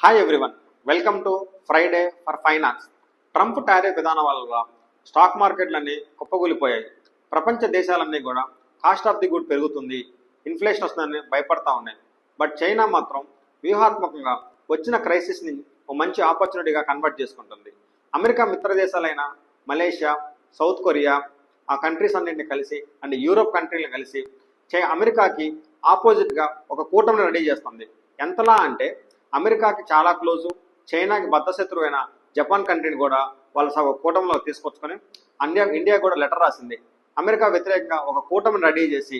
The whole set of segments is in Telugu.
Hi everyone, welcome to Friday for finance. Trump tariff విధానం వల్ల స్టాక్ మార్కెట్లన్నీ కుప్పగూలిపోయాయి. ప్రపంచ దేశాలన్నీ కూడా కాస్ట్ ఆఫ్ ది గుడ్ పెరుగుతుంది, ఇన్ఫ్లేషన్ వస్తుందని భయపడతా ఉన్నాయి. బట్ చైనా మాత్రం వ్యూహాత్మకంగా వచ్చిన క్రైసిస్ని ఒక మంచి ఆపర్చునిటీగా కన్వర్ట్ చేసుకుంటుంది. అమెరికా మిత్ర దేశాలైన మలేషియా, సౌత్ కొరియా, ఆ కంట్రీస్ అన్నింటిని కలిసి అండ్ యూరోప్ కంట్రీలను కలిసి అమెరికాకి ఆపోజిట్గా ఒక కూటమిని రెడీ చేస్తుంది. ఎంతలా అంటే అమెరికాకి చాలా క్లోజు, చైనాకి బద్ధశత్రువైన జపాన్ కంట్రీని కూడా వాళ్ళ కూటమిలో తీసుకొచ్చుకొని ఇండియా కూడా లెటర్ రాసింది. అమెరికా వ్యతిరేకంగా ఒక కూటమిని రెడీ చేసి,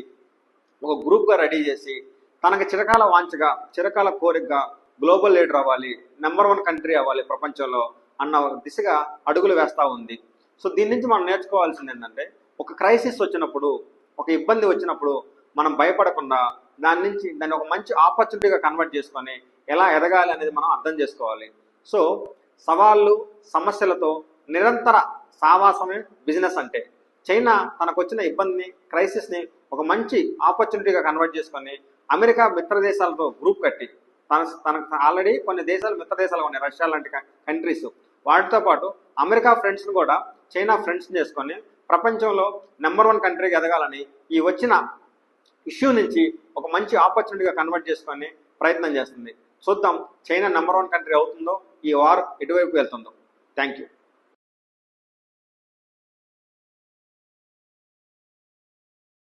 ఒక గ్రూప్గా రెడీ చేసి, తనకి చిరకాల వాంచగా, చిరకాల కోరికగా గ్లోబల్ లీడర్ అవ్వాలి, నెంబర్ 1 కంట్రీ అవ్వాలి ప్రపంచంలో అన్న దిశగా అడుగులు వేస్తూ ఉంది. సో దీని నుంచి మనం నేర్చుకోవాల్సింది ఏంటంటే, ఒక క్రైసిస్ వచ్చినప్పుడు, ఒక ఇబ్బంది వచ్చినప్పుడు మనం భయపడకుండా దాన్ని ఒక మంచి ఆపర్చునిటీగా కన్వర్ట్ చేసుకొని ఎలా ఎదగాలి అనేది మనం అర్థం చేసుకోవాలి. సో సవాళ్ళు, సమస్యలతో నిరంతర సావాసమే బిజినెస్ అంటే. చైనా తనకు వచ్చిన ఇబ్బందిని, క్రైసిస్ని ఒక మంచి ఆపర్చునిటీగా కన్వర్ట్ చేసుకొని అమెరికా మిత్ర దేశాలతో గ్రూప్ కట్టి, తనకు ఆల్రెడీ కొన్ని దేశాలు మిత్ర దేశాలు ఉన్నాయి, రష్యా లాంటి కంట్రీస్, వాటితో పాటు అమెరికా ఫ్రెండ్స్ని కూడా చైనా ఫ్రెండ్స్ చేసుకొని ప్రపంచంలో నెంబర్ 1 కంట్రీగా ఎదగాలని ఈ వచ్చిన ఇష్యూ నుంచి ఒక మంచి ఆపర్చునిటీగా కన్వర్ట్ చేసుకొని ప్రయత్నం చేస్తుంది. చూద్దాం చైనా నెంబర్ 1 కంట్రీ అవుతుందో, ఈ వార్ ఎటువైపు వెళ్తుందో. Thank you.